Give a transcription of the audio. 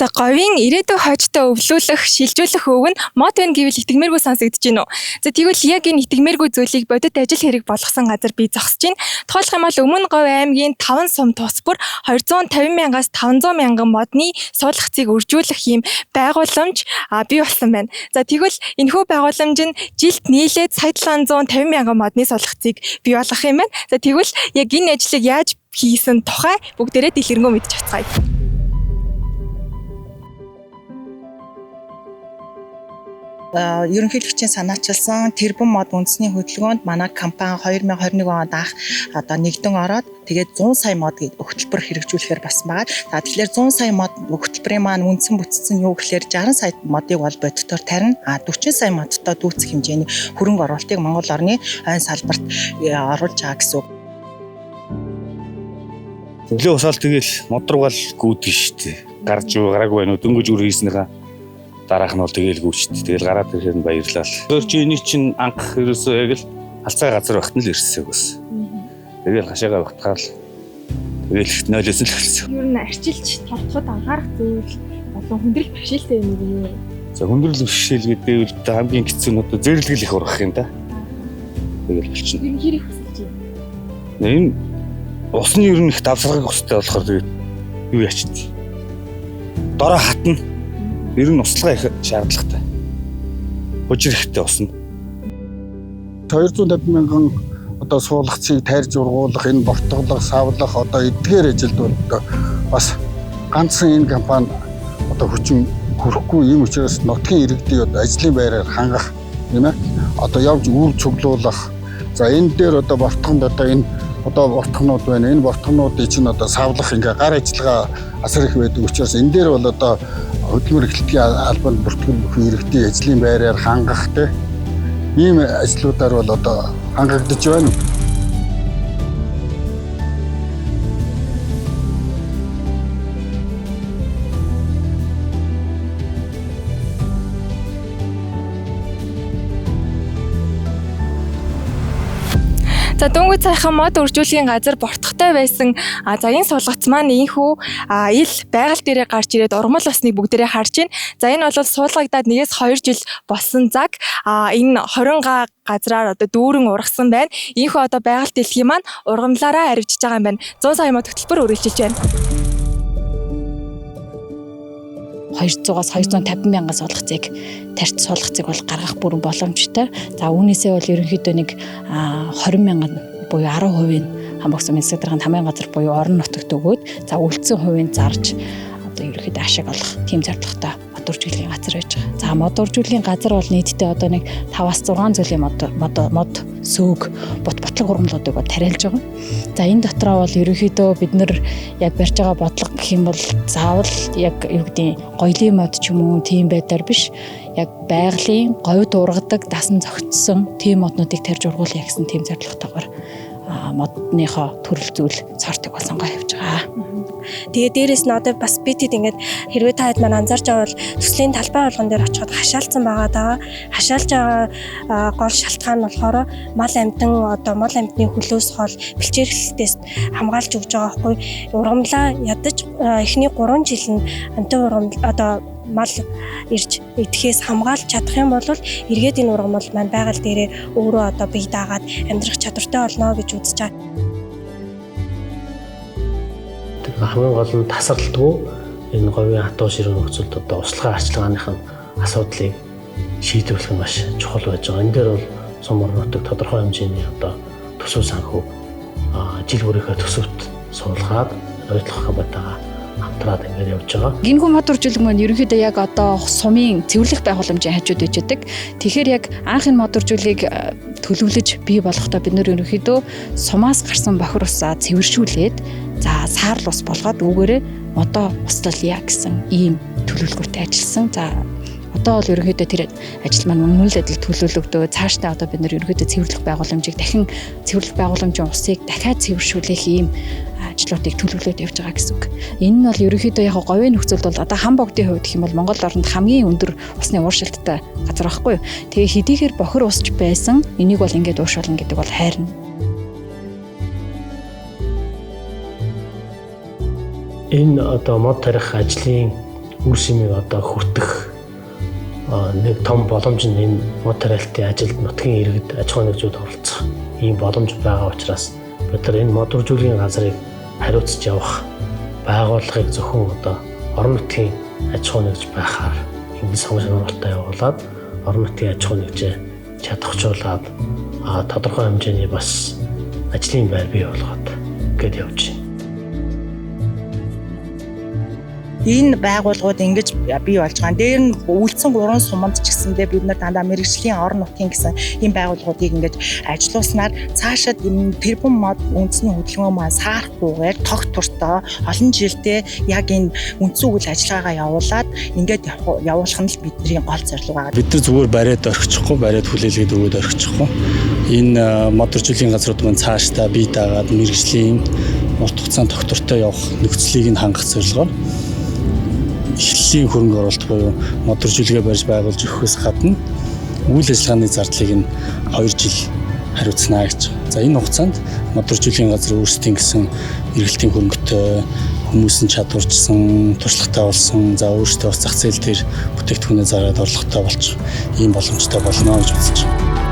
За говийн ирээдүйн хойчтой өвлүүлэх, шилжүүлэх өв нь мод байна гэвэл итгэмээргүй сонсогдож байна уу? За тэгвэл яг энэ итгэмээргүй зүйлийг бодит ажил хэрэг болгосон газар бий зогсож байна. Тухайлх юм бол Өмнө Говь аймгийн 5 сум тус бүр 250 мянгаас 500 мянган модны суулгацыг үржүүлэх юм байгууламж бий болсон байна. За тэгвэл энэхүү байгууламж нь жилд нийлээд сая 750 мянган модны суулгацыг бий болгох юм байна. За тэгвэл яг энэ ажлыг яаж хийсэн тухай бүгдээрээ дэлгэрэнгүй мэдж авцгаая. Ерөнхийлөгчийн санаачилсан тэрбум мод үндэсний хөдөлгөөнд манай компани 2021 онд анх нэгдэн ороод тэгээд 100 сая мод хөтөлбөр хэрэгжүүлэхээр басан байгаа. Тэгэхээр 100 сая мод хөтөлбөрийн маань үндсэн бүтцэн юу гэхээр 60 сая модыг бол бодитоор тарина. 40 сая модтой дүүцэх хэмжээний хөрөнгө оруулалтыг Монгол орны ойн салбарт оруулж байгаа гэсэн үг. Өглөө усаал тэгэл модрог бол гүйдэг шүү дээ. Гарч гараагүй байна уу дөнгөж үр хийснийхаа дараах нь бол тэгээл гүйчтэй. Тэгэл гараад ирэхээр нь баярлал. Өөр чи энийг чинь анх ерөөсөө яг л алцаа газар багт нь л ирсэн гэсэн. Тэгэл хашаага багтгаал. Тэгэл ихт нойлосон л эхэлсэн. Ер нь арчилж торцоход анхаарах зүйл болон хүндрэл бэрхшээлтэй юм уу? За хүндрэл бэрхшээл гэдэг нь хамгийн хэцүү нь одоо зэрлэгэл их урах юм да. Тэгэл болчихно. Ер нь хэрэг хүсэлж байна. Энэ усны ер нь их давсаргах хөстэй болохоор тэгээд юу ячиж. Дороо хатна. Ер нь услага их шаардлагатай. Хужир ихтэй усна. 250 мянган одоо суулгацыг тарьж ургуулах, энэ бортголох, савлах одоо эдгээр ажилд бол бас ганцхан энэ компани одоо хүчин хүрэхгүй юм учраас нутгийн иргэдийг ажлын байраар хангах юм аа. Одоо явж үр цуглуулах. За энэ дээр одоо бортгонд одоо энэ одоо бортгонууд байна. Энэ бортгонуудыг чинь одоо савлах ингээ гар ажиллагаа асар их байдаг учраас энэ дээр бол одоо хөдөлмөр эрхлэлтийн албанд бүртгэл бүхэн иргэдийн ажлын байраар хангах ийм ажлуудаар бол одоо хангагдаж байна. За Дөнгөж цайхан мод үржүүлгийн газар бортхтой байсан цагийн суулгац маань ийхүү ил байгаль дээрээ гарч ирээд урмал басныг бүгдээрээ харж байна. За энэ бол суулгагдаад 1-2 жил болсон цаг. Энэ 20 газраар одоо дүүрэн ургасан байна. Ийхүү одоо байгаль дэлхийн маань ургамлаараа арвижж байгаа юм байна. 100 сая мод хөтөлбөр үргэлжилж байна. 200-аас 250 мянган суулгацыг тарьц суулгацыг бол гаргах бүрэн боломжтой. За үүнээсээ бол ерөнхийдөө нэг 20 мянган буюу 10% хамбогс мэсэг даргаанд хамгийн газар буюу орон нутагт өгөөд за үлдсэн хувийг зарж одоо ерөнхийдөө ашиг олох тийм зорилготой мод үржүүлгийн газар байж байгаа. За мод үржүүлгийн газар бол нийтдээ одоо нэг 5-аас 6 зүйлийн мод сөөг ботлог ургамлуудыг тариалж байгаа. За энэ дотроо бол ерөнхийдөө бид нар яг барьж байгаа бодлого гэх юм бол заавал яг юу гэдэг гоёлын мод ч юм уу тийм байдлаар биш. Яг байгалийн говьд ургадаг дасан зохицсон тийм моднуудыг тарьж ургуулъя гэсэн тийм зорилготойгоор модныхоо төрөл зүйл цортыг бол сонгоо явьж байгаа. Тэгээ дээрээс нь одоо бас битэд ингээд хэрвээ та хэд маань анзаарч байгаа бол төслийн талбай болгон дээр очиход хашаалцсан байгаа даа. Хашаалж байгаа гол шалтгаан нь болохоор мал амьтны хөлөөс хол бэлчээрхлээс хамгаалж өгж байгаа байхгүй. Ургамлаа ядаж эхний 3 жил нь амтын ургамл мал ирж идэхээс хамгаалж чадах юм бол эргээд энэ ургамал маань байгаль дээрээ өөрөө одоо бие даагаад амьдрах чадвартай болно гэж үзэж байгаа. Хамгийн гол нь тасралтгүй энэ говийн хатуу ширээ нөхцөлд одоо услахын арчилгааных нь асуудлыг шийдвэрлэх нь маш чухал байж байгаа. Энэ дээр бол сум орон нутаг тодорхой хэмжээний одоо төсөв санхүү жил бүрийнхээ төсөвт суулгаад ойлгох хамаатайгаа хамтраад ингээд явж байгаа. Гинхүү мод үржүүлэг маань ерөнхийдөө яг одоо сумын цэвэрлэх байгууламжийн хажууд байж байдаг. Тэгэхээр яг анх энэ мод үржүүлгийг төлөвлөж бий болохдоо бид нэр ерөнхийдөө сумаас гарсан бохир усаа цэвэршүүлээд за саарл ус болгоод үүгээрээ модоо устгалъя гэсэн ийм төлөвлөгөөтэй ажилласан. За одоо бол ерөнхийдөө тэр ажил маань мөн үйл адил төлөвлөгдөө цаашдаа одоо бид нэр ерөнхийдөө цэвэрлэх байгууламжийг дахин цэвэрлэх байгууламжийн усыг дахиад цэвэршүүлэх ийм ажлуудыг төлөвлөд явж байгаа гэсэн үг. Энэ нь бол ерөнхийдөө яг говийн нөхцөлд бол одоо хам богдын хувьд гэх юм бол Монгол орнд хамгийн өндөр усны ууршилттай газар байхгүй юу. Тэгээ хэдийгээр бохир усч байсан энийг бол ингээд ууршуулна гэдэг бол хайрна. Энэ одоо мод тарих ажлын үр шимийг одоо хүртэх нэг том боломж нь энэ материалтын ажилд нутгийн иргэд аж ахуй нэгжүүд оролцох ийм боломж байгаа учраас бид нар энэ мод үржүүлгийн газрыг хариуцж явах байгууллагыг зөвхөн одоо орон нутгийн аж ахуй нэгж байхаар ингэ сонгон сонирхолтой явуулаад орон нутгийн аж ахуй нэгжээ чадахжуулаад тодорхой хэмжээний бас ажлын байр бий болгоод гээд явж байна. Энэ байгууллагууд ингэж бий болж байгаа. Дээр нь үлдсэн 3 суманд ч гэсэндээ бид нар дандаа мэрэгжлийн орон нутгийн гэсэн энэ байгууллагуудыг ингэж ажилуулснаар цаашаад энэ тэрбум мод үндэсний хөдөлгөөн маань саарахгүйгээр тогт туртаа олон жилдээ яг энэ үндсэн үйл ажиллагаагаа явуулаад ингээд явуулах нь л бидний гол зорилго байгаа. Бид нар зүгээр бариад орхичихгүй, бариад хүлээлгээд өгөөд орхичихгүй. Энэ мод үржүүлгийн газрууд маань цаашдаа бий даагаад мэрэгжлийн урт хугацаанд тогтвортой явах нөхцөлийг нь хангах зорилгоор эхлэлийн хөрөнгө оруулалт буюу мод үржүүлгээ барьж байгуулж өгөхөөс гадна үйл ажиллагааны зардлыг нь 2 жил хариуцнаа гэж. За энэ хугацаанд мод үржүүлгийн газар өөрсдийн гэсэн эргэлтийн хөрөнгөтэй хүмүүс нь чадварчсан, туршлагатай болсон, за өөрсдөө бас зах зээл дээр бүтээгдэхүүнээ зараад орлоготой болчих ийм боломжтой болно гэж үзэж байна.